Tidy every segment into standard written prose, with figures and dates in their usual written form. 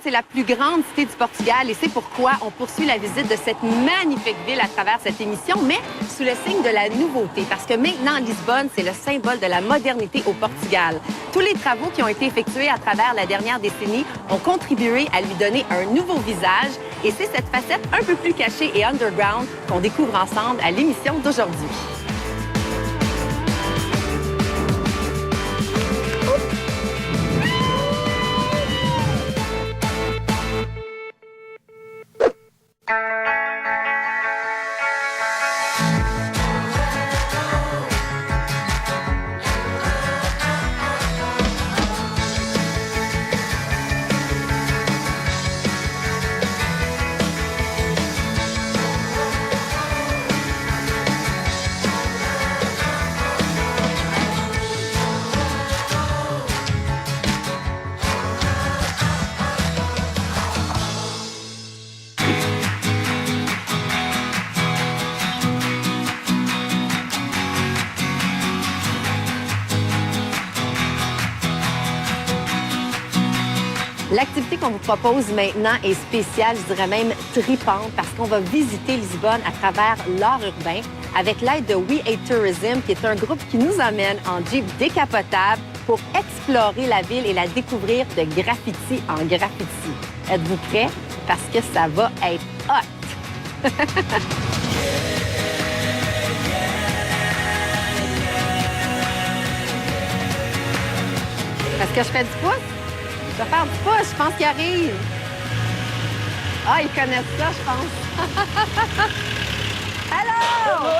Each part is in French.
c'est la plus grande cité du Portugal et c'est pourquoi on poursuit la visite de cette magnifique ville à travers cette émission, mais sous le signe de la nouveauté, parce que maintenant, Lisbonne, c'est le symbole de la modernité au Portugal. Tous les travaux qui ont été effectués à travers la dernière décennie ont contribué à lui donner un nouveau visage et c'est cette facette un peu plus cachée et underground qu'on découvre ensemble à l'émission d'aujourd'hui. L'activité qu'on vous propose maintenant est spéciale, je dirais même tripante, parce qu'on va visiter Lisbonne à travers l'art urbain avec l'aide de We Hate Tourism, qui est un groupe qui nous emmène en Jeep décapotable pour explorer la ville et la découvrir de graffiti en graffiti. Êtes-vous prêts? Parce que ça va être hot! Est-ce que je fais du pouce? Je vais faire du pouce, je pense qu'il arrive. Ah, ils connaissent ça, je pense. Hello!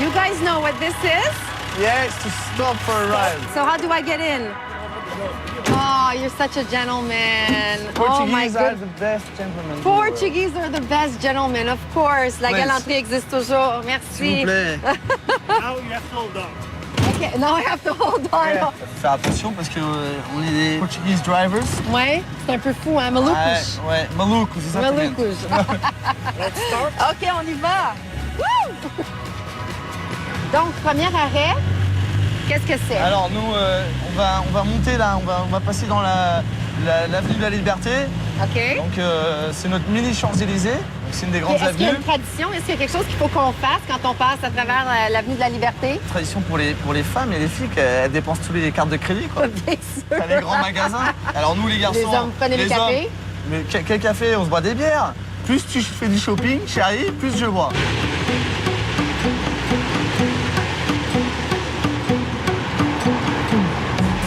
You guys know what this is? Yes, to stop for a ride. So how do I get in? Oh, you're such a gentleman. Oh my Portuguese are God. the best gentlemen. in the world. Portuguese are the best gentlemen, of course. La Please. galanterie existe toujours. Merci. S'il vous plaît. Now you have to hold on. Okay, now I have to hold on. Ouais. Faut faire attention parce que on est des Portuguese drivers. Ouais, c'est un peu fou, hein? Malucos. Ouais, maluco, c'est ça. Malucos. Let's start. OK, on y va. Woo! Donc, premier arrêt, qu'est-ce que c'est? Alors nous, on va monter là, on va passer dans l'avenue de la Liberté. OK. Donc c'est notre mini Champs-Élysées. C'est une des grandes Est-ce qu'il y a avenues. une tradition? Est-ce qu'il y a quelque chose qu'il faut qu'on fasse quand on passe à travers l'avenue de la Liberté? Tradition pour les femmes et les filles qu'elles dépensent tous les cartes de crédit, quoi. Bien sûr. T'as les grands magasins. Alors nous, les garçons, Les hommes, prenez le café. hommes, mais quel café? On se boit des bières. Plus tu fais du shopping, chérie, plus je bois.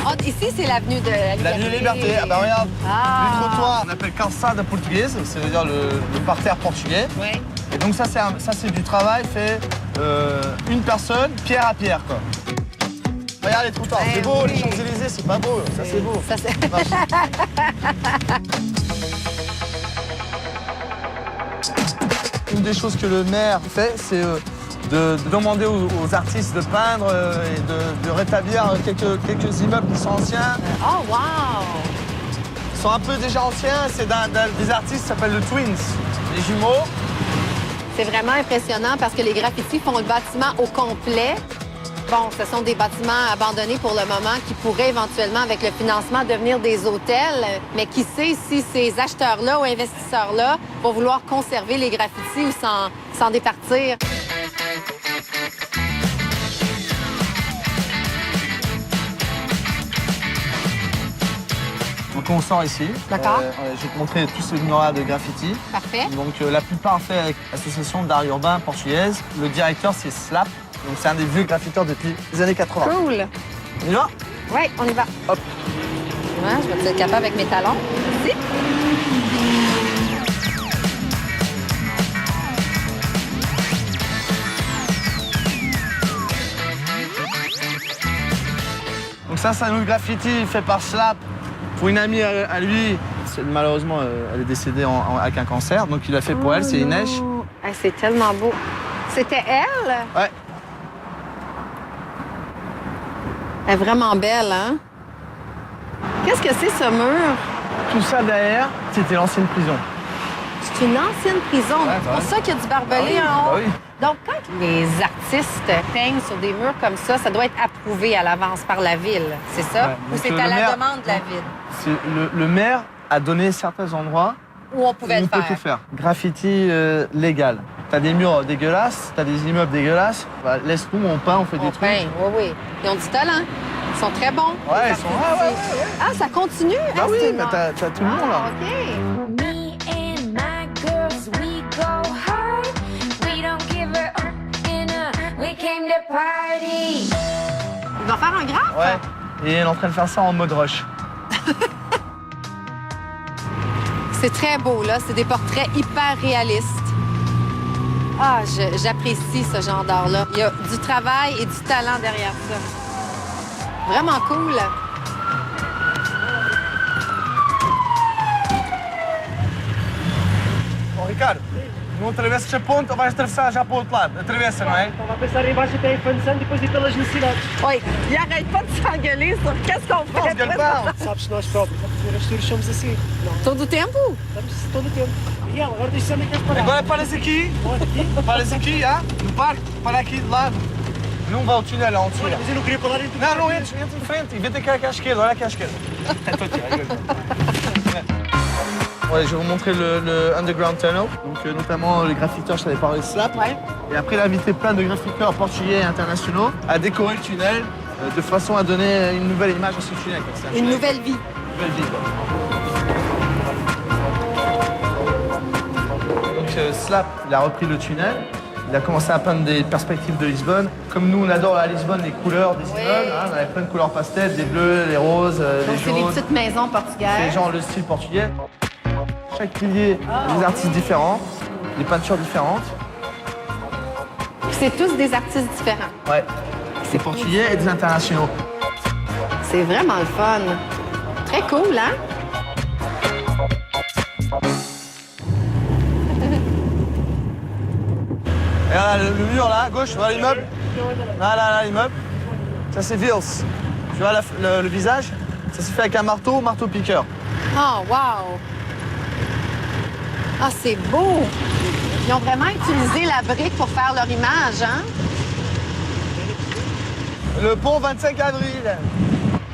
Oh, ici, c'est l'avenue de la Liberté. L'avenue de la Liberté. Ah bah regarde, Ah. le trottoir, on appelle calçada portugaise, c'est-à-dire le parterre portugais. Oui. Et donc ça, c'est du travail fait une personne, pierre à pierre, quoi. Regarde les trottoirs, Eh c'est beau, oui. les Champs-Élysées, c'est pas beau, ça c'est beau. Ça, c'est... Une des choses que le maire fait, c'est de demander aux artistes de peindre et de rétablir quelques immeubles qui sont anciens. Oh, wow! Ils sont un peu déjà anciens, c'est des artistes qui s'appellent le Twins, les jumeaux. C'est vraiment impressionnant parce que les graffitis font le bâtiment au complet. Bon, ce sont des bâtiments abandonnés pour le moment qui pourraient éventuellement, avec le financement, devenir des hôtels. Mais qui sait si ces acheteurs-là ou investisseurs-là vont vouloir conserver les graffitis ou s'en départir. Donc on sort ici. D'accord. Je vais te montrer tous ces murales de graffiti. Parfait. Donc la plupart faits avec l'association d'art urbain portugaise. Le directeur c'est Slap. Donc c'est un des vieux graffiteurs depuis les années 80. Cool. On y va? Oui, on y va. Hop. Ouais, je vais être capable avec mes talons. Merci. Donc ça c'est un autre graffiti fait par Slap pour une amie à lui. Malheureusement elle est décédée avec un cancer. Donc il l'a fait pour elle, c'est Inès. Ah, c'est tellement beau. C'était elle? Ouais. Elle est vraiment belle, hein? Qu'est-ce que c'est, ce mur? Tout ça derrière, c'était l'ancienne prison. C'est une ancienne prison. Ouais, C'est pour ça qu'il y a du barbelé Ah oui, en haut. bah oui. Donc, quand les artistes peignent sur des murs comme ça doit être approuvé à l'avance par la ville, c'est ça? Ouais, Ou donc, c'est le à la maire- demande de la ville? Le maire a donné certains endroits Où on pouvait où le on peut faire. tout faire. Graffiti légal. T'as des murs dégueulasses, t'as des immeubles dégueulasses. Bah, laisse-nous, on peint, on fait des trucs. Oui, oui. Ils ont du talent. Ils sont très bons. Ouais, les ils sont... artistes Ah, ouais. Ah, ça continue? Bah Ah, oui, c'est mais une- t'as tout le monde, là. OK. Me and my girls, we go hard. We don't give her up in a. We came to party. Ils vont faire un graphe? Ouais. Et elle est en train de faire ça en mode rush. C'est très beau, là. C'est des portraits hyper réalistes. Ah, j'apprécie ce genre d'art-là. Il y a du travail et du talent derrière ça. Vraiment cool. Ô, Ricardo, não atravessa esse ponto, vais atravessar já para o outro lado. Atravessa, não é? Estava a pensar em baixo até em Fansan, depois ir pelas necessidades. Oui, il arrête pas de s'engueuler sur qu'est-ce qu'on Não, se fait. pas. Sabes que nós próprios, a fazer as tours, somos assim. Não, Todo o tempo? estamos todo o tempo. Miguel, agora deixa-me onde é que és parar. Agora paras aqui, Onde aqui? paras aqui, já, no parque, para aqui de lado. Não vai ao túnel lá onde Olha, mas eu não queria parar em tudo. Não, não entres, entra de frente e vem aqui à esquerda, olha aqui à esquerda. Ouais, je vais vous montrer le Underground Tunnel. Donc, notamment les graffiteurs, je t'avais parlé de Slap. Ouais. Et après, il a invité plein de graffiteurs portugais et internationaux à décorer le tunnel de façon à donner une nouvelle image à ce tunnel. quoi. C'est un Une tunnel nouvelle vie. nouvelle vie, quoi. Donc Slap, il a repris le tunnel. Il a commencé à peindre des perspectives de Lisbonne. Comme nous, on adore à Lisbonne les couleurs des immeubles. Hein, on avait plein de couleurs pastel, des bleus, des roses, Donc, des c'est des jaunes. petites maisons C'est portugaises. genre le style portugais. Chaque pilier, des artistes différents, des peintures différentes. C'est tous des artistes différents. Ouais. Des portugais et des internationaux. C'est vraiment le fun. Très cool, hein? Et là, le mur là, à gauche, tu vois l'immeuble? Là, l'immeuble. Ça, c'est Vils. Tu vois le visage? Ça s'est fait avec un marteau piqueur. Oh, wow! Ah, c'est beau! Ils ont vraiment utilisé la brique pour faire leur image, hein? Le pont 25 avril.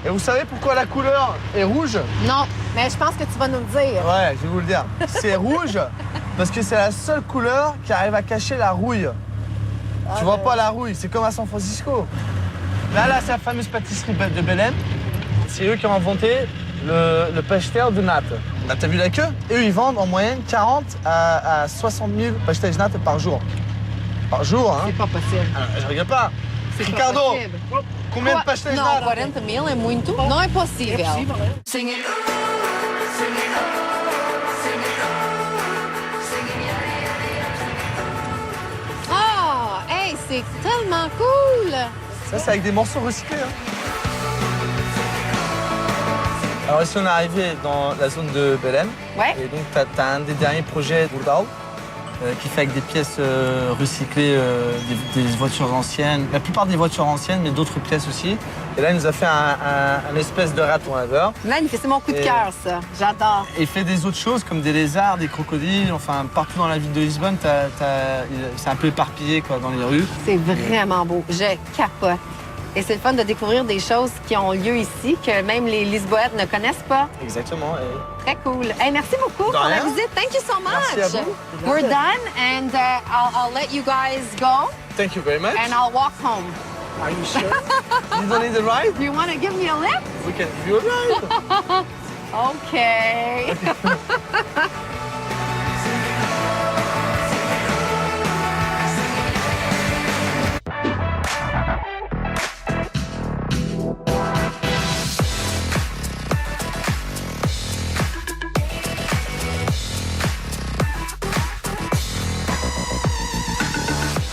Et vous savez pourquoi la couleur est rouge? Non, mais je pense que tu vas nous le dire. Ouais, je vais vous le dire. C'est rouge parce que c'est la seule couleur qui arrive à cacher la rouille. Tu vois pas la rouille, c'est comme à San Francisco. Là, c'est la fameuse pâtisserie de Belém. C'est eux qui ont inventé le pastel de nata. Là, t'as vu la queue? Et eux, ils vendent en moyenne 40 à 60 000 pastéis de nata par jour. Par jour, hein? C'est pas possible. Alors, je regarde pas. C'est pas Ricardo, possible. combien de pastéis de Não, nata? 40 mil é muito. Não é possível. É possível, é? Ah, hey, c'est tellement cool! Ça, c'est avec des morceaux recyclés. Hein. Alors ici, on est arrivé dans la zone de Belém. Ouais. Et donc, tu as un des derniers projets Bourdal qui fait avec des pièces recyclées, des voitures anciennes. La plupart des voitures anciennes, mais d'autres pièces aussi. Et là, il nous a fait un espèce de raton laveur. Magnifique, c'est mon coup de Et- cœur, ça. J'adore. Et il fait des autres choses comme des lézards, des crocodiles. Enfin, partout dans la ville de Lisbonne, c'est un peu éparpillé quoi, dans les rues. C'est vraiment beau. Je capote. Et c'est le fun de découvrir des choses qui ont lieu ici, que même les Lisboètes ne connaissent pas. Exactement. Et Très cool. Hey, merci beaucoup De pour la rien. visite. Thank you so much. Merci à vous. We're done, and I'll let you guys go, thank you very much. and I'll walk home. Are you sure? You don't need a ride? Do you want to give me a lift? We can give you a ride. Okay.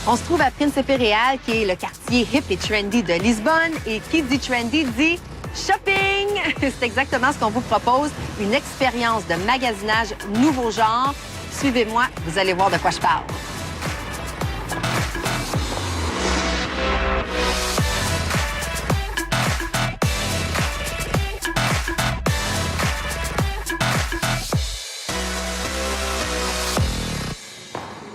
On se trouve à Príncipe Real, qui est le quartier hip et trendy de Lisbonne. Et qui dit trendy dit shopping! C'est exactement ce qu'on vous propose, une expérience de magasinage nouveau genre. Suivez-moi, vous allez voir de quoi je parle.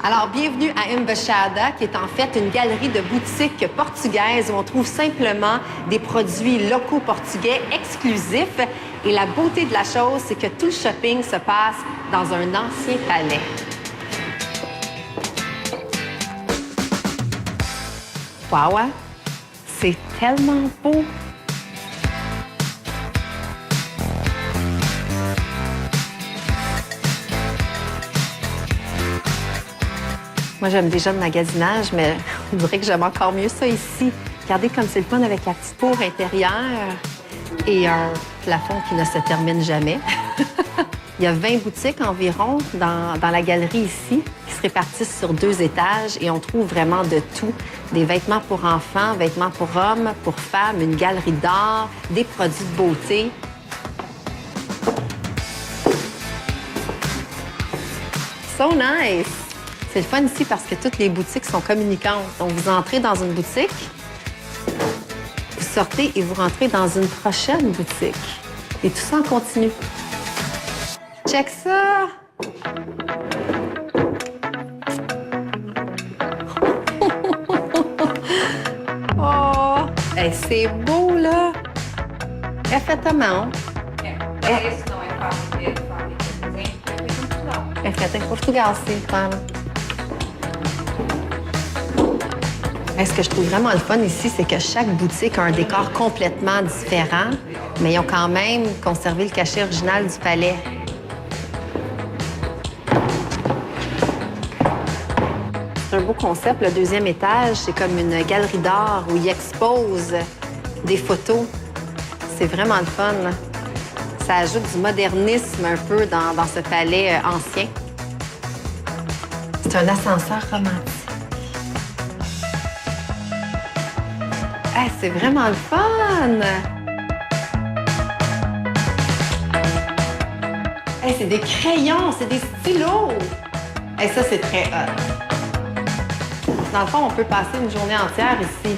Alors, bienvenue à Embaixada, qui est en fait une galerie de boutiques portugaises où on trouve simplement des produits locaux portugais exclusifs. Et la beauté de la chose, c'est que tout le shopping se passe dans un ancien palais. Wow, hein? C'est tellement beau! Moi, j'aime déjà le magasinage, mais on dirait que j'aime encore mieux ça ici. Regardez comme c'est le fun avec la petite cour intérieure et un plafond qui ne se termine jamais. Il y a 20 boutiques environ dans la galerie ici qui se répartissent sur 2 étages et on trouve vraiment de tout. Des vêtements pour enfants, vêtements pour hommes, pour femmes, une galerie d'art, des produits de beauté. So nice! C'est le fun ici parce que toutes les boutiques sont communicantes. Donc, vous entrez dans une boutique, vous sortez et vous rentrez dans une prochaine boutique. Et tout ça en continu. Check ça! Oh! Hey, c'est beau, là! É feita à mão. Esse não é fácil de fabricar. É feita em Portugal, sim, claro. Ce que je trouve vraiment le fun ici, c'est que chaque boutique a un décor complètement différent, mais ils ont quand même conservé le cachet original du palais. C'est un beau concept. Le 2e étage, c'est comme une galerie d'art où ils exposent des photos. C'est vraiment le fun. Ça ajoute du modernisme un peu dans ce palais ancien. C'est un ascenseur romantique. Hey, c'est vraiment le fun! Hey, c'est des crayons, c'est des stylos! Hey, ça, c'est très hot. Dans le fond, on peut passer une journée entière ici.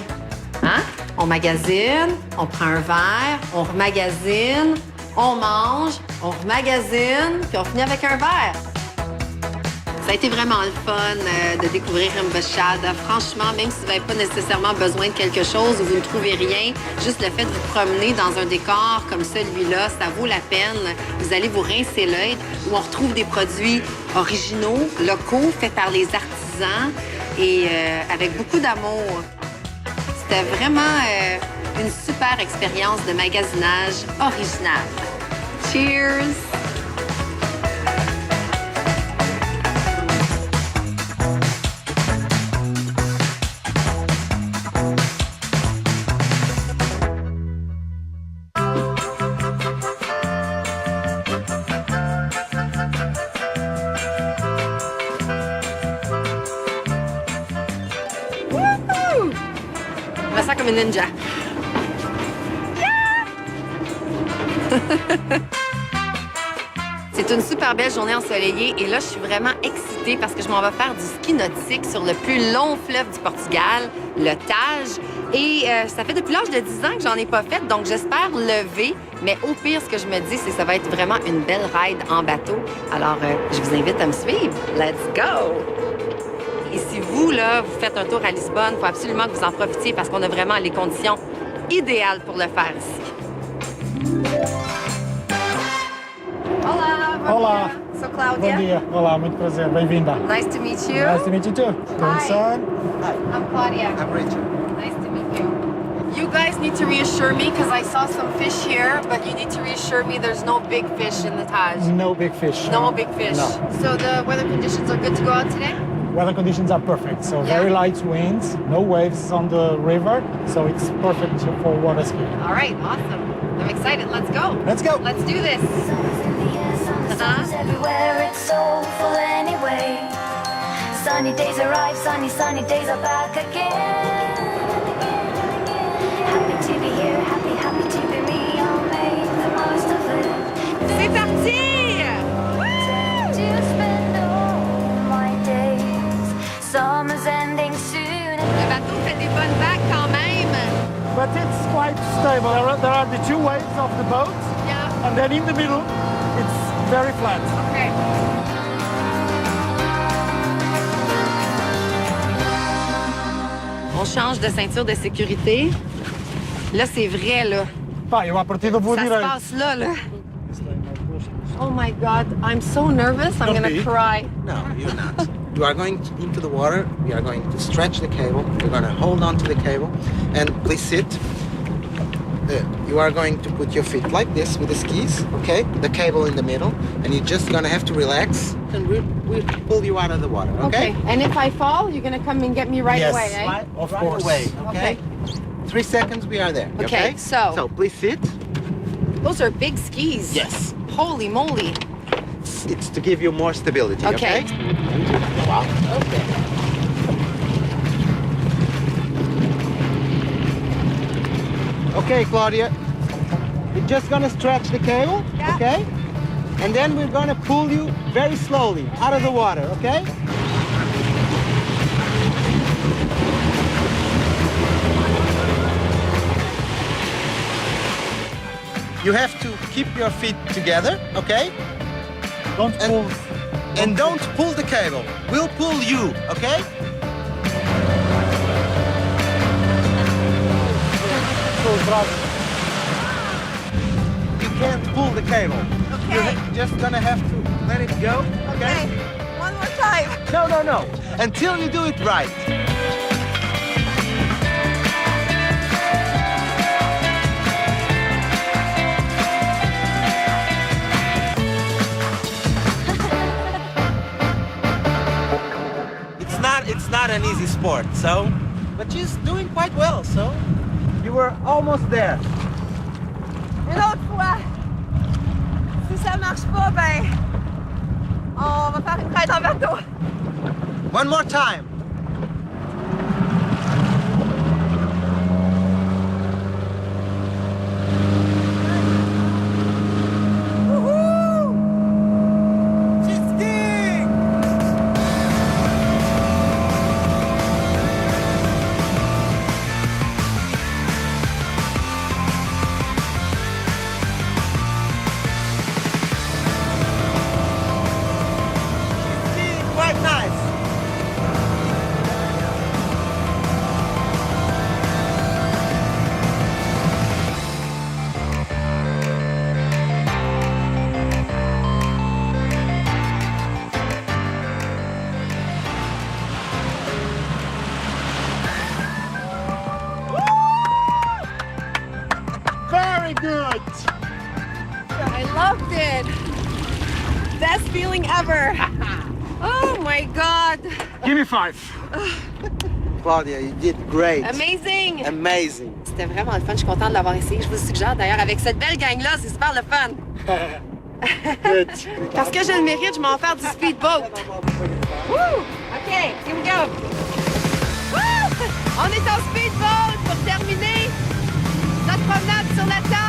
Hein? On magasine, on prend un verre, on remagasine, on mange, on remagasine, puis on finit avec un verre. Ça a été vraiment le fun de découvrir Emboscada. Franchement, même si vous n'avez pas nécessairement besoin de quelque chose ou vous ne trouvez rien, juste le fait de vous promener dans un décor comme celui-là, ça vaut la peine. Vous allez vous rincer l'œil où on retrouve des produits originaux, locaux, faits par les artisans et avec beaucoup d'amour. C'était vraiment une super expérience de magasinage original. Cheers! Je me sens comme une ninja. C'est une super belle journée ensoleillée et là, je suis vraiment excitée parce que je m'en vais faire du ski nautique sur le plus long fleuve du Portugal, le Tage. Et ça fait depuis l'âge de 10 ans que j'en ai pas fait, donc j'espère lever. Mais au pire, ce que je me dis, c'est que ça va être vraiment une belle ride en bateau. Alors, je vous invite à me suivre. Let's go! Et si vous, là, vous faites un tour à Lisbonne, il faut absolument que vous en profitiez parce qu'on a vraiment les conditions idéales pour le faire ici. Olá, bom Olá. dia. Sou Cláudia. Bom dia. Olá, muito prazer. Bem-vinda. Nice to meet you. Nice to meet you too. Son. I'm Claudia. I'm Richard. Nice to meet you. You guys need to reassure me because I saw some fish here, but you need to reassure me there's no big fish in the Taj. No big fish. No big fish. No. So the weather conditions are good to go out today? Weather conditions are perfect. So Yeah. very light winds, no waves on the river. So it's perfect for water skiing. All right, awesome. I'm excited. Let's go. Let's go. Let's do this. Sun's everywhere, it's soulful anyway. Sunny days arrive, sunny days are back again. Happy to be here, happy to be me. I'll make the most of it. C'est parti! To spend all my days. Summer's ending soon. Le bateau fait des bonnes vagues quand même. But it's quite stable. There are the 2 waves of the boat, Yeah. and then in the middle, it's very flat. Okay. On change de ceinture de sécurité. Là, c'est vrai, là. pas, eu à partida vou Ça se direito. passe là, là. Oh my God, I'm so nervous, I'm gonna cry. No, you're not. You are going into the water. We are going to stretch the cable. You're going to hold on to the cable. And please sit. You are going to put your feet like this with the skis, okay? The cable in the middle. And you're just going to have to relax. And we'll pull you out of the water, okay? And if I fall, you're gonna come and get me right Yes. away, eh? Right, Of right course. away, okay? 3 seconds, we are there, Okay, so- So please sit. Those are big skis. Yes. Holy moly. It's to give you more stability, okay? Okay. Wow. Okay. Okay, Claudia. We're just gonna stretch the cable, Yeah. okay? And then we're gonna pull you very slowly out of the water, okay? You have to keep your feet together, okay? Don't pull. And don't pull the cable. We'll pull you, okay? You can't pull the cable. Okay. You're just gonna have to let it go, okay? One more time. No. Until you do it right. It's not an easy sport, so but she's doing quite well, so you were almost there. Une autre fois. Si ça marche pas, ben, on va faire une traite en bateau. One more time. She's skiing! Skiing quite nice. Very good. I loved it. Best feeling ever. Oh my God. Give me 5. Claudia, you did great. Amazing. Amazing. C'était vraiment le fun. Je suis contente de l'avoir essayé. Je vous suggère d'ailleurs, avec cette belle gang-là, c'est super le fun. Good. Parce que je le mérite, je m'en vais faire du speedboat. Woo! OK, here we go. Woo! On est en speedboat pour terminer notre promenade sur la Tage.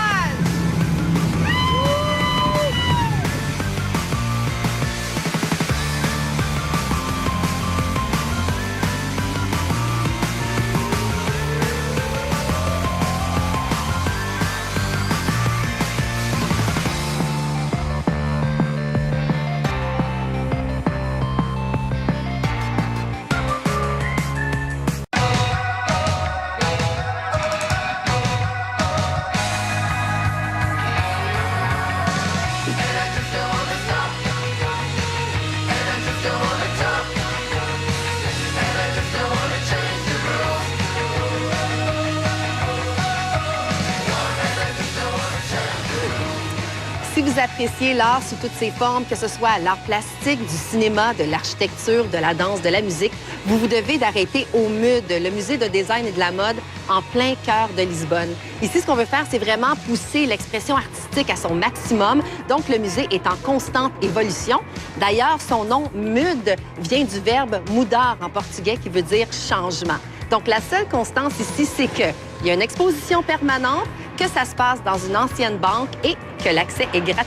Si vous appréciez l'art sous toutes ses formes, que ce soit l'art plastique, du cinéma, de l'architecture, de la danse, de la musique, vous devez d'arrêter au MUD, le musée de design et de la mode, en plein cœur de Lisbonne. Ici, ce qu'on veut faire, c'est vraiment pousser l'expression artistique à son maximum. Donc, le musée est en constante évolution. D'ailleurs, son nom, MUD, vient du verbe mudar en portugais, qui veut dire changement. Donc, la seule constance ici, c'est qu'il y a une exposition permanente, que ça se passe dans une ancienne banque et que l'accès est gratuit.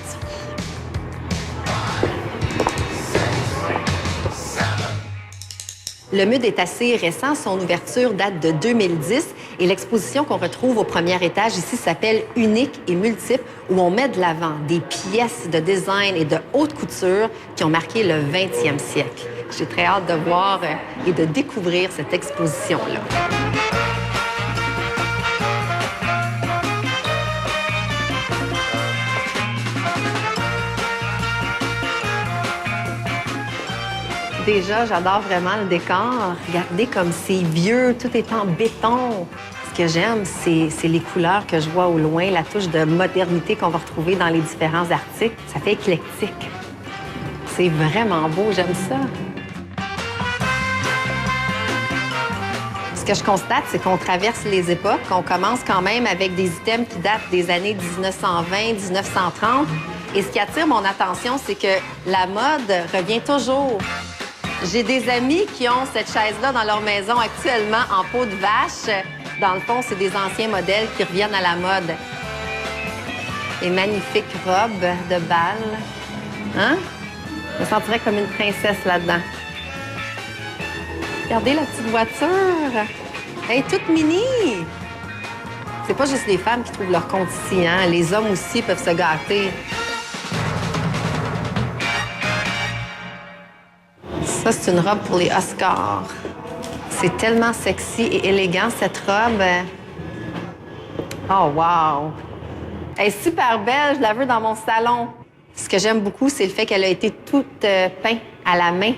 Le MUD est assez récent. Son ouverture date de 2010 et l'exposition qu'on retrouve au premier étage ici s'appelle Unique et multiple, où on met de l'avant des pièces de design et de haute couture qui ont marqué le 20e siècle. J'ai très hâte de voir et de découvrir cette exposition-là. Déjà, j'adore vraiment le décor. Regardez comme c'est vieux, tout est en béton. Ce que j'aime, c'est les couleurs que je vois au loin, la touche de modernité qu'on va retrouver dans les différents articles. Ça fait éclectique. C'est vraiment beau, j'aime ça. Ce que je constate, c'est qu'on traverse les époques. On commence quand même avec des items qui datent des années 1920, 1930. Et ce qui attire mon attention, c'est que la mode revient toujours. J'ai des amis qui ont cette chaise-là dans leur maison actuellement en peau de vache. Dans le fond, c'est des anciens modèles qui reviennent à la mode. Et magnifiques robes de bal. Hein? Je me sentirais comme une princesse là-dedans. Regardez la petite voiture. Elle est toute mini. C'est pas juste les femmes qui trouvent leur compte ici, hein? Les hommes aussi peuvent se gâter. Ça, c'est une robe pour les Oscars. C'est tellement sexy et élégant, cette robe. Oh, wow! Elle est super belle, je la veux dans mon salon. Ce que j'aime beaucoup, c'est le fait qu'elle a été toute peinte à la main.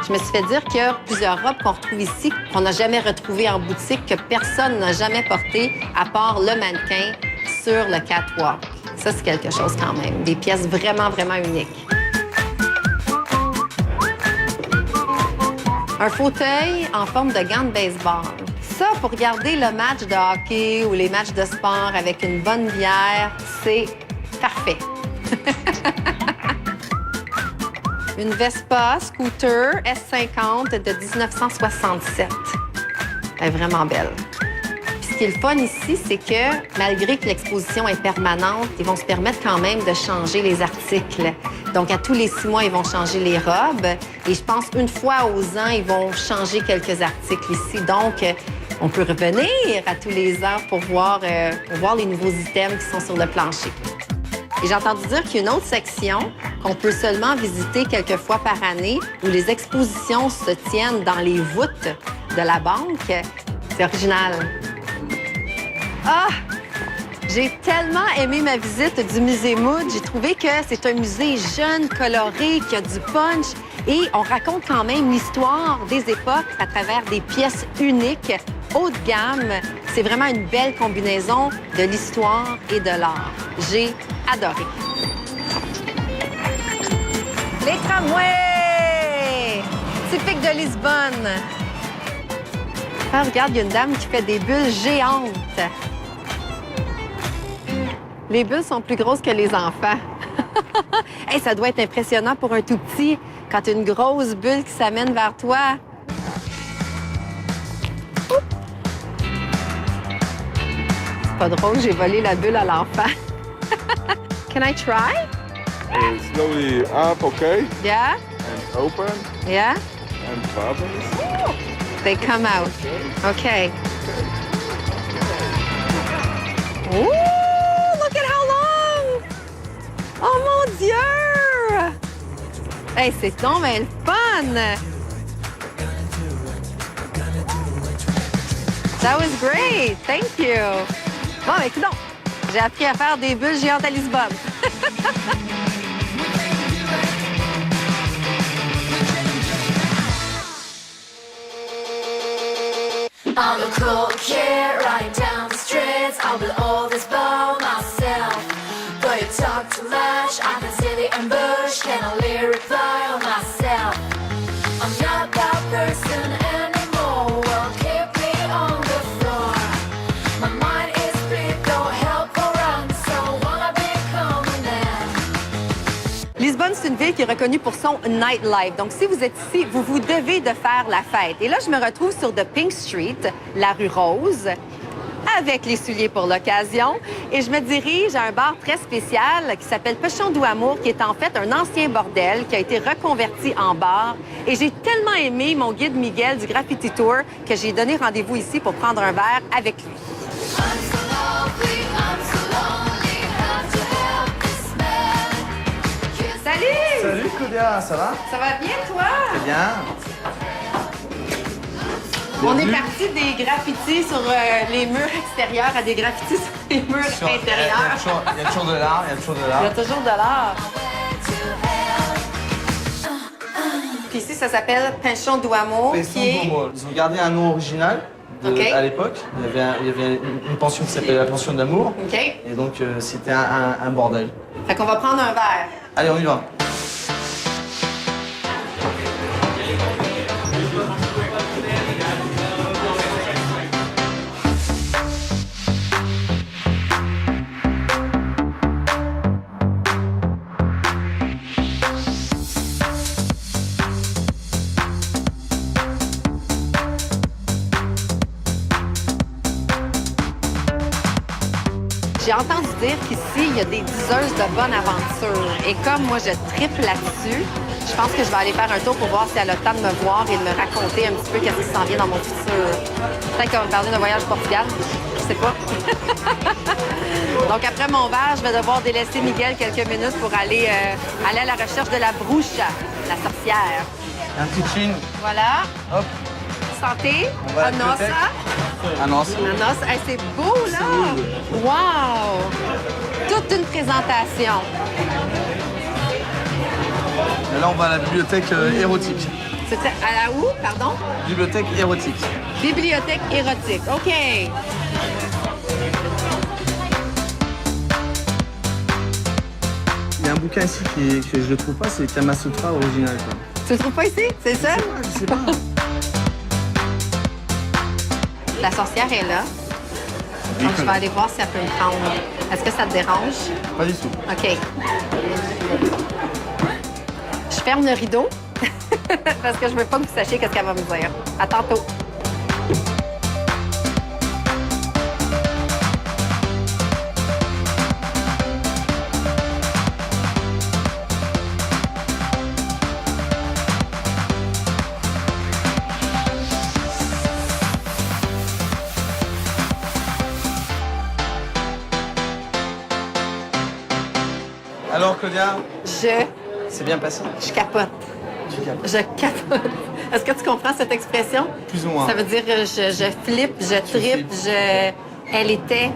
Je me suis fait dire qu'il y a plusieurs robes qu'on retrouve ici, qu'on n'a jamais retrouvées en boutique, que personne n'a jamais portées, à part le mannequin sur le catwalk. Ça, c'est quelque chose quand même. Des pièces vraiment, vraiment uniques. Un fauteuil en forme de gant de baseball. Ça, pour regarder le match de hockey ou les matchs de sport avec une bonne bière, c'est parfait. Une Vespa Scooter S50 de 1967. Elle est vraiment belle. Puis ce qui est le fun ici, c'est que malgré que l'exposition est permanente, ils vont se permettre quand même de changer les articles. Donc, à tous les 6 mois, ils vont changer les robes. Et je pense une fois aux ans, ils vont changer quelques articles ici. Donc, on peut revenir à tous les ans pour voir les nouveaux items qui sont sur le plancher. Et j'ai entendu dire qu'il y a une autre section qu'on peut seulement visiter quelques fois par année, où les expositions se tiennent dans les voûtes de la banque. C'est original. Ah! J'ai tellement aimé ma visite du musée Mood. J'ai trouvé que c'est un musée jeune, coloré, qui a du punch. Et on raconte quand même l'histoire des époques à travers des pièces uniques, haut de gamme. C'est vraiment une belle combinaison de l'histoire et de l'art. J'ai adoré. Les tramways! Typique de Lisbonne. Ah, regarde, il y a une dame qui fait des bulles géantes. Les bulles sont plus grosses que les enfants. Hey, ça doit être impressionnant pour un tout petit quand tu as une grosse bulle qui s'amène vers toi. C'est pas drôle, j'ai volé la bulle à l'enfant. Can I try? Slowly up, okay? Yeah? And open Yeah? and bubbles. They come out. Okay. Ooh, look at how long! Oh mon Dieu! Hey, c'est donc bien le fun! That was great! Thank you! Bon, ben, écoute donc, j'ai appris à faire des bulles géantes à Lisbonne. I'm a cool kid riding down the streets. I'll build all this by myself. But you talk too much, I can see the ambush. Can only reply on myself. I'm not that person anymore. Well, keep me on the floor. My mind is split, don't help around. So wanna become a man. Lisbonne, c'est une ville qui est reconnue pour son nightlife. Donc, si vous êtes ici, vous vous devez de faire la fête. Et là, je me retrouve sur The Pink Street, la rue Rose, avec les souliers pour l'occasion. Et je me dirige à un bar très spécial qui s'appelle Pechon do Amour, qui est en fait un ancien bordel qui a été reconverti en bar. Et j'ai tellement aimé mon guide Miguel du Graffiti Tour que j'ai donné rendez-vous ici pour prendre un verre avec lui. Salut! Salut Claudia, ça va? Ça va bien, toi? Très bien. On est parti des graffitis sur les murs extérieurs à des graffitis sur les murs intérieurs. Il y a toujours de l'art, il y a toujours de Il y l'art. a toujours de l'art. ici, ça s'appelle Pension do Amor, qui est... Ils ont gardé un nom original Ok. à l'époque. Il y avait une pension qui s'appelait la pension de l'amour. OK. Et donc, c'était un bordel. Fait qu'on va prendre un verre. Allez, on y va. J'ai entendu dire qu'ici, il y a des diseuses de bonne aventure. Et comme moi, je triple là-dessus, je pense que je vais aller faire un tour pour voir si elle a le temps de me voir et de me raconter un petit peu qu'est-ce qui s'en vient dans mon futur. Peut-être qu'elle va me parler d'un voyage au Portugal. Je sais pas. Donc, après mon verre, je vais devoir délaisser Miguel quelques minutes pour aller à la recherche de la bruxa, la sorcière. Un petit chin. Voilà. Hop. Santé. On va à la Anossa. bibliothèque. Ah non, c'est Ananas, hey, c'est beau, là! Wow! Toute une présentation. Et là, on va à la bibliothèque érotique. C'était à la où, pardon? Bibliothèque érotique. Bibliothèque érotique. OK. Il y a un bouquin ici que je ne trouve pas, c'est Kama Sutra original. Quoi. Tu le trouves pas ici? C'est ça? Je sais pas. La sorcière est là. Donc, je vais aller voir si elle peut me prendre. Est-ce que ça te dérange? Pas du tout. OK. Je ferme le rideau parce que je veux pas que vous sachiez qu'est-ce qu'elle va me dire. À tantôt. Alors, Claudia, Je c'est bien passé? capote. Tu capes. Je capote. Est-ce que tu comprends cette expression? Plus ou moins. Ça veut dire je flippe, je trippe, Elle était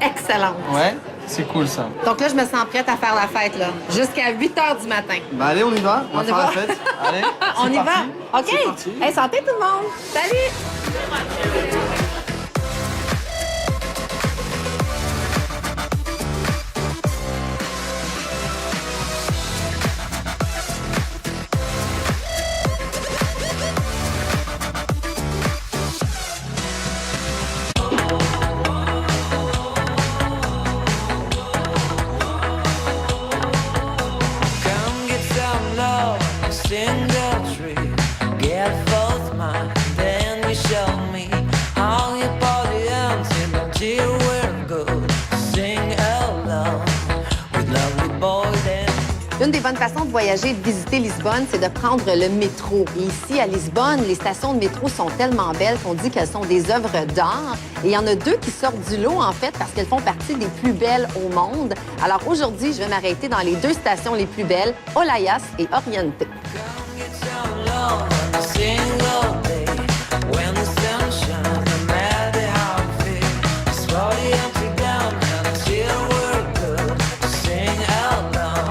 excellente. Ouais, c'est cool ça. Donc là, je me sens prête à faire la fête, là. Jusqu'à 8 h du matin. Bah allez, on y va. On va y faire va. la fête. Allez, On c'est y parti. va? OK. C'est parti. Hey, santé tout le monde. Salut! Come get some love, single tree. Get both mine, then you show me how your body ends until we're good. Sing along with lovely boys and Une des bonnes façons de voyager et de visiter Lisbonne, c'est de prendre le métro. Et ici, à Lisbonne, les stations de métro sont tellement belles qu'on dit qu'elles sont des œuvres d'art. Et il y en a deux qui sortent du lot, en fait, parce qu'elles font partie des plus belles au monde. Alors aujourd'hui, je vais m'arrêter dans les deux stations les plus belles, Olayas et Oriente. get some love on a single day. When the sun shines, no matter how it feels. Just body empty down until we're good. Sing along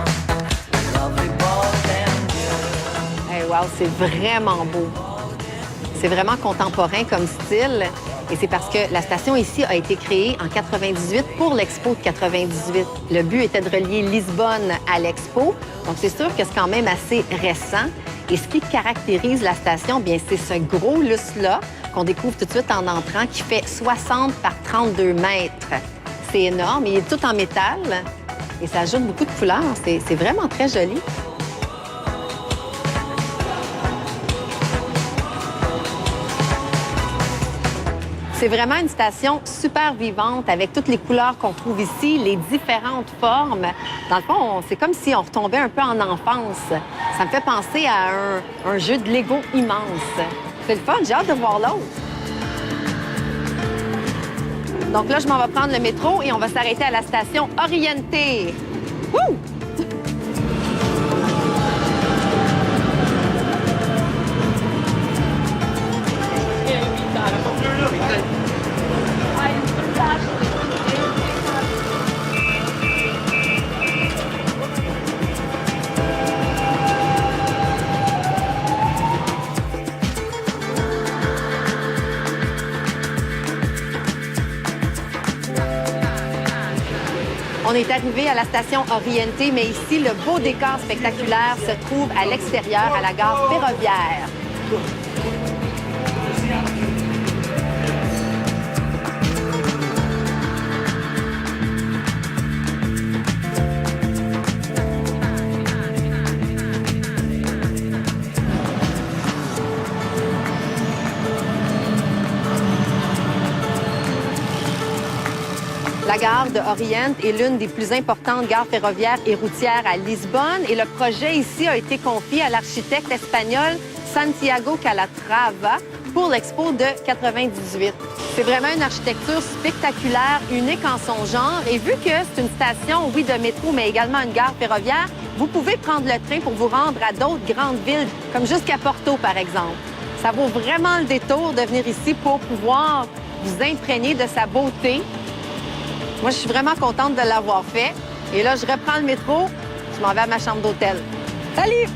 with lovely boys and girls. Hey, wow, c'est vraiment beau. C'est vraiment contemporain comme style. Et c'est parce que la station ici a été créée en 98 pour l'Expo de 98. Le but était de relier Lisbonne à l'Expo. Donc, c'est sûr que c'est quand même assez récent. Et ce qui caractérise la station, bien, c'est ce gros luce-là qu'on découvre tout de suite en entrant, qui fait 60 par 32 mètres. C'est énorme. Il est tout en métal. Et ça ajoute beaucoup de couleurs. C'est vraiment très joli. C'est vraiment une station super vivante avec toutes les couleurs qu'on trouve ici, les différentes formes. Dans le fond, c'est comme si on retombait un peu en enfance. Ça me fait penser à un jeu de Lego immense. C'est le fun, j'ai hâte de voir l'autre. Donc là, je m'en vais prendre le métro et on va s'arrêter à la station Oriente. Wouh! On est arrivé à la station Oriente, mais ici, le beau décor spectaculaire se trouve à l'extérieur, à la gare ferroviaire. La gare de Orient est l'une des plus importantes gares ferroviaires et routières à Lisbonne et le projet ici a été confié à l'architecte espagnol Santiago Calatrava pour l'Expo de 98. C'est vraiment une architecture spectaculaire, unique en son genre et vu que c'est une station, oui, de métro, mais également une gare ferroviaire, vous pouvez prendre le train pour vous rendre à d'autres grandes villes, comme jusqu'à Porto, par exemple. Ça vaut vraiment le détour de venir ici pour pouvoir vous imprégner de sa beauté. Moi, je suis vraiment contente de l'avoir fait. Et là, je reprends le métro, je m'en vais à ma chambre d'hôtel. Salut!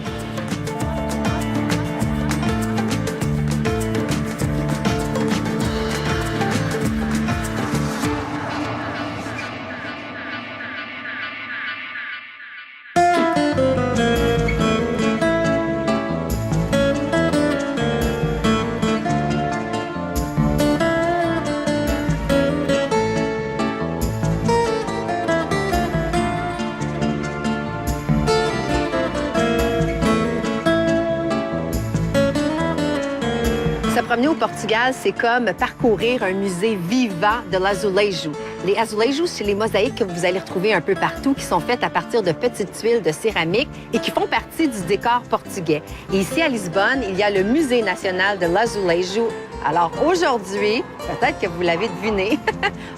Se promener au Portugal, c'est comme parcourir un musée vivant de l'azulejo. Les azulejos, c'est les mosaïques que vous allez retrouver un peu partout, qui sont faites à partir de petites tuiles de céramique et qui font partie du décor portugais. Et ici, à Lisbonne, il y a le Musée national de l'azulejo. Alors aujourd'hui, peut-être que vous l'avez deviné,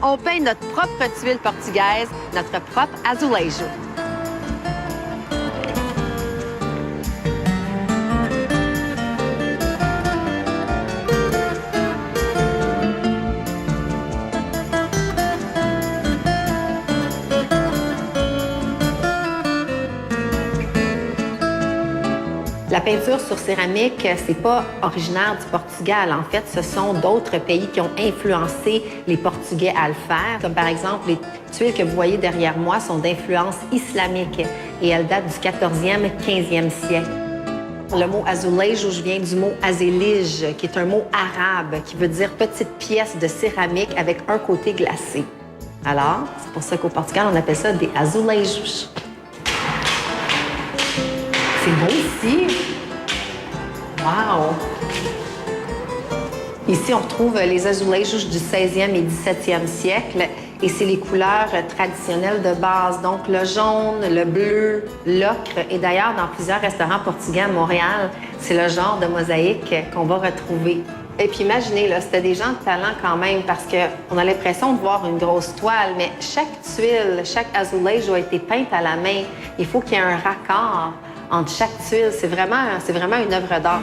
on peint notre propre tuile portugaise, notre propre azulejo. La peinture sur céramique, c'est pas originaire du Portugal. En fait, ce sont d'autres pays qui ont influencé les Portugais à le faire. Comme par exemple, les tuiles que vous voyez derrière moi sont d'influence islamique et elles datent du 14e, 15e siècle. Le mot azulejo vient du mot azelij, qui est un mot arabe qui veut dire petite pièce de céramique avec un côté glacé. Alors, c'est pour ça qu'au Portugal, on appelle ça des azulejos. C'est beau ici. Wow! Ici, on retrouve les azulejos du 16e et 17e siècle et c'est les couleurs traditionnelles de base. Donc, le jaune, le bleu, l'ocre. Et d'ailleurs, dans plusieurs restaurants portugais à Montréal, c'est le genre de mosaïque qu'on va retrouver. Et puis imaginez, là, c'était des gens de talent quand même parce qu'on a l'impression de voir une grosse toile, mais chaque tuile, chaque azulejo a été peinte à la main. Il faut qu'il y ait un raccord entre chaque tuile. C'est vraiment une œuvre d'art.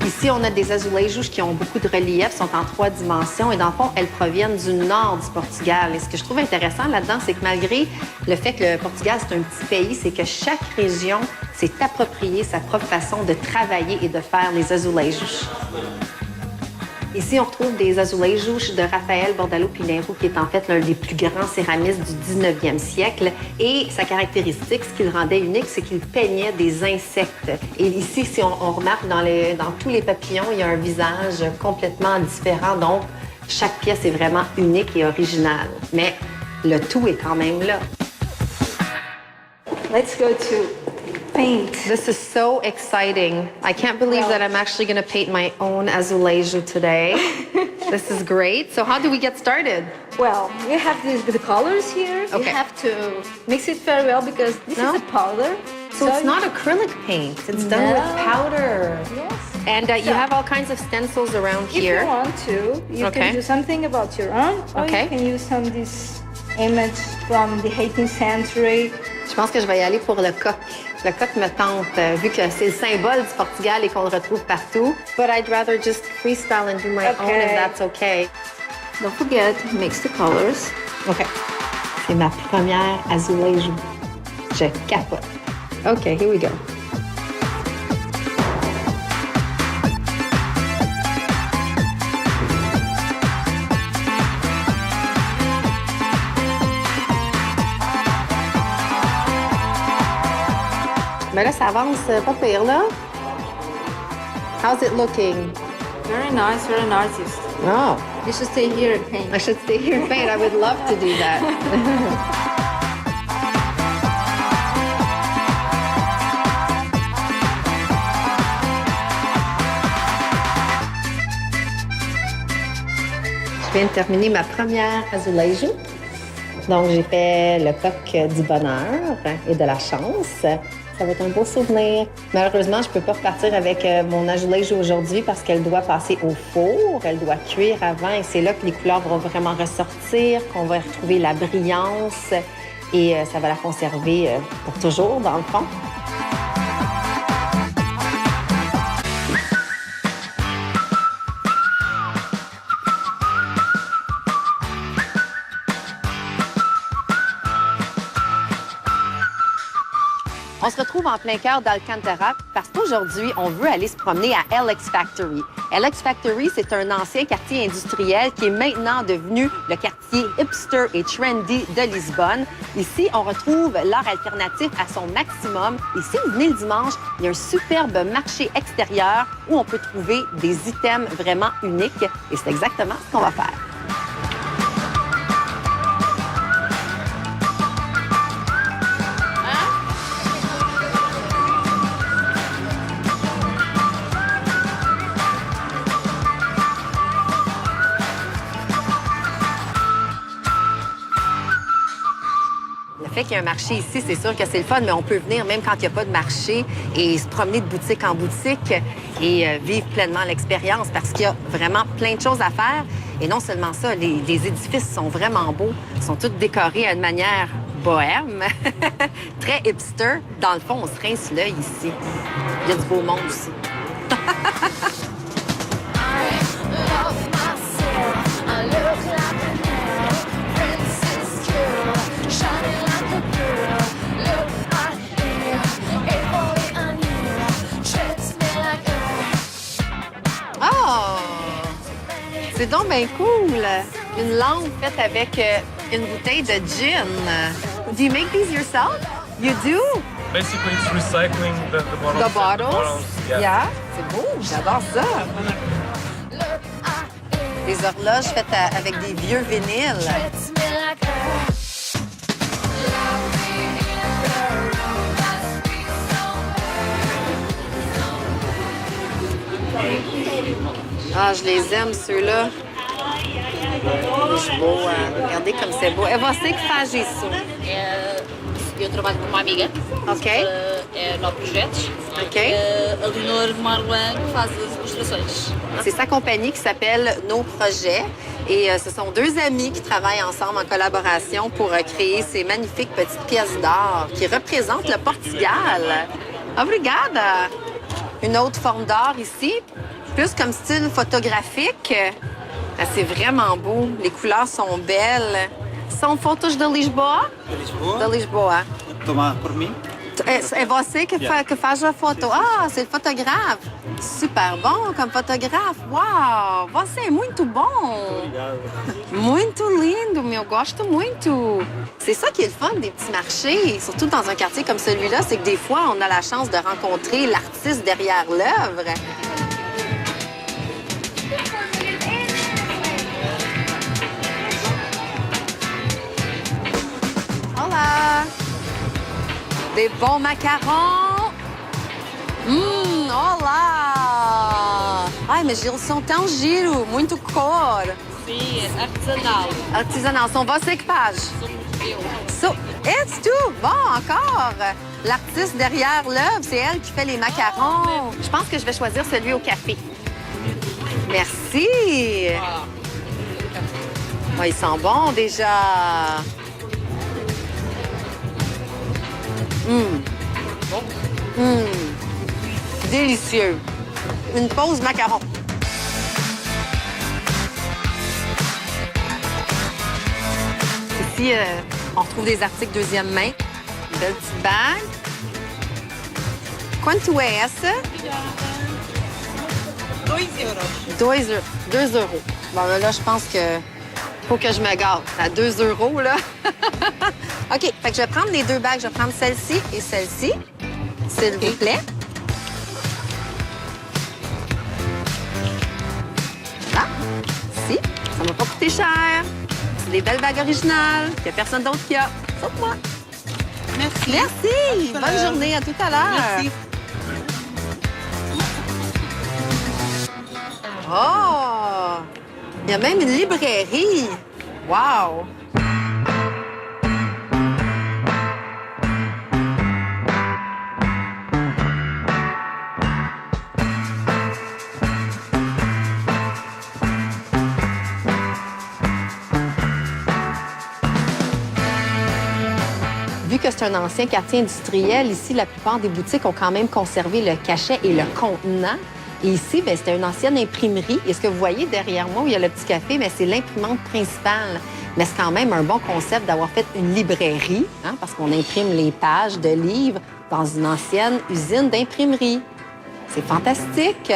Ici, on a des azulejos qui ont beaucoup de relief, sont en 3 dimensions et dans le fond, elles proviennent du nord du Portugal. Et ce que je trouve intéressant là-dedans, c'est que malgré le fait que le Portugal, c'est un petit pays, c'est que chaque région s'est appropriée sa propre façon de travailler et de faire les azulejos. Ici, on retrouve des azulejos de Rafael Bordalo Pinheiro, qui est en fait l'un des plus grands céramistes du 19e siècle. Et sa caractéristique, ce qui le rendait unique, c'est qu'il peignait des insectes. Et ici, si on remarque dans tous les papillons, il y a un visage complètement différent. Donc, chaque pièce est vraiment unique et originale. Mais le tout est quand même là. Let's go to paint. This is so exciting. I can't believe that I'm actually going to paint my own azulejo today. This is great. So how do we get started? Well, we have the colors here. Okay. You have to mix it very well because this is a powder. So it's not acrylic paint. It's done with powder. Yes. And you have all kinds of stencils around here. If you want to, you can do something about your own, or you can use some this image from the 18th century. Je pense que je vais y aller pour le coq. Le coq me tente, vu que c'est le symbole du Portugal et qu'on le retrouve partout. But I'd rather just freestyle and do my own if that's okay. Don't forget, mix the colors. OK. C'est ma première azulejo. Je capote. OK, here we go. Mais là, ça avance pas pire, là. How's it looking? Very nice, very artist. Oh, You should stay here and paint. I should stay here and paint. I would love to do that. Je viens de terminer ma première azulejo. Donc, j'ai fait le coq du bonheur et de la chance. Ça va être un beau souvenir. Malheureusement, je ne peux pas repartir avec mon azulejo aujourd'hui parce qu'elle doit passer au four, elle doit cuire avant et c'est là que les couleurs vont vraiment ressortir, qu'on va retrouver la brillance et ça va la conserver pour toujours, dans le fond. On se retrouve en plein cœur d'Alcantara parce qu'aujourd'hui, on veut aller se promener à LX Factory. LX Factory, c'est un ancien quartier industriel qui est maintenant devenu le quartier hipster et trendy de Lisbonne. Ici, on retrouve l'art alternatif à son maximum. Et si vous venez le dimanche, il y a un superbe marché extérieur où on peut trouver des items vraiment uniques. Et c'est exactement ce qu'on va faire. Le fait qu'il y a un marché ici, c'est sûr que c'est le fun, mais on peut venir même quand il n'y a pas de marché et se promener de boutique en boutique et vivre pleinement l'expérience parce qu'il y a vraiment plein de choses à faire. Et non seulement ça, les édifices sont vraiment beaux, ils sont tous décorés d'une manière bohème, très hipster. Dans le fond, on se rince l'œil ici. Il y a du beau monde aussi. Oh! C'est donc bien cool! Une lampe faite avec une bouteille de gin. Do you make these yourself? You do? Basically, it's recycling the bottles. The bottles? Yeah. C'est beau, j'adore ça. Des horloges faites avec des vieux vinyles. Ah, je les aime, ceux-là. C'est beau, regardez comme c'est beau. É você que faz isso? Eu trabalho com uma amiga. Ok. É Nove Projetos. Ok. A Leonor Marwan que faz as ilustrações. C'est sa compagnie qui s'appelle Nos Projets. Et ce sont deux amis qui travaillent ensemble en collaboration pour créer ces magnifiques petites pièces d'art qui représentent le Portugal. Obrigada! Une autre forme d'art ici, plus comme style photographique. C'est vraiment beau. Les couleurs sont belles. São fotos de Lisboa? De Lisboa? De Lisboa. Tomada por mim. É você que faz a foto. Ah, c'est le photographe. Super bom comme photographe. Uau! Você é muito bom. Obrigado. Muito lindo, meu. Gosto muito. C'est ça qui est le fun des petits marchés, surtout dans un quartier comme celui-là, c'est que des fois, on a la chance de rencontrer l'artiste derrière l'œuvre. Hola! Des bons macarons! Olá! Ai, mas eles são tão giro, muito cor. Sim, artesanal. Artesanal, são você que faz? It's too bon, encore! L'artiste derrière l'œuvre, c'est elle qui fait les macarons. Je pense que je vais choisir celui au café. Merci! Oh, ils sont bons déjà. Délicieux. Une pause macaron. Ici, on retrouve des articles deuxième main. Une belle petite bague. Quanto é essa? 2 euros. Bon, là, je pense que faut que je me gâte. À 2 euros, là. OK, fait que je vais prendre les deux bagues. Je vais prendre celle-ci et celle-ci, s'il vous plaît. Là, ici, ça m'a pas coûté cher. C'est des belles bagues originales qu'il n'y a personne d'autre qui a. Sauf moi. Merci. Merci. Bonne journée. À tout à l'heure. Merci. Oh! Il y a même une librairie. Wow! Vu que c'est un ancien quartier industriel, ici, la plupart des boutiques ont quand même conservé le cachet et le contenant. Et ici, c'est une ancienne imprimerie. Et ce que vous voyez derrière moi, où il y a le petit café, c'est l'imprimante principale. Mais c'est quand même un bon concept d'avoir fait une librairie, hein, parce qu'on imprime les pages de livres dans une ancienne usine d'imprimerie. C'est fantastique!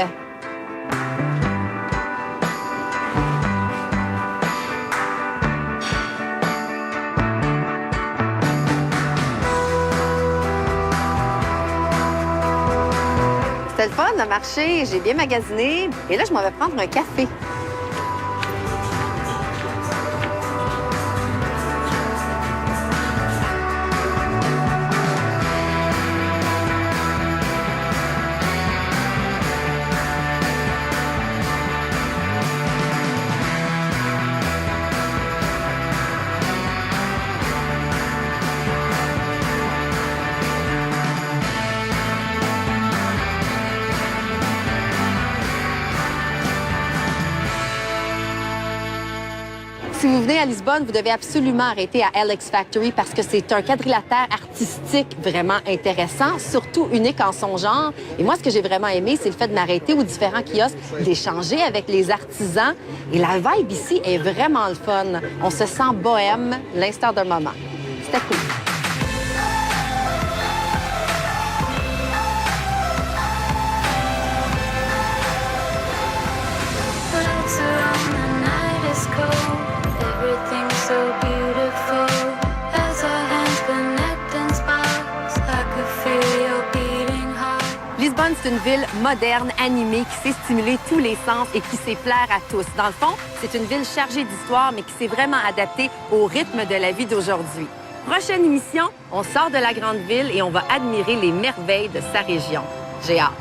C'était le fun de marcher, j'ai bien magasiné. Et là, je m'en vais prendre un café. Si vous venez à Lisbonne, vous devez absolument arrêter à LX Factory parce que c'est un quadrilatère artistique vraiment intéressant, surtout unique en son genre. Et moi, ce que j'ai vraiment aimé, c'est le fait de m'arrêter aux différents kiosques, d'échanger avec les artisans. Et la vibe ici est vraiment le fun. On se sent bohème, l'instant d'un moment. C'était cool. Lisbonne, c'est une ville moderne, animée, qui sait stimuler tous les sens et qui sait plaire à tous. Dans le fond, c'est une ville chargée d'histoire, mais qui s'est vraiment adaptée au rythme de la vie d'aujourd'hui. Prochaine émission, on sort de la grande ville et on va admirer les merveilles de sa région. J'ai hâte.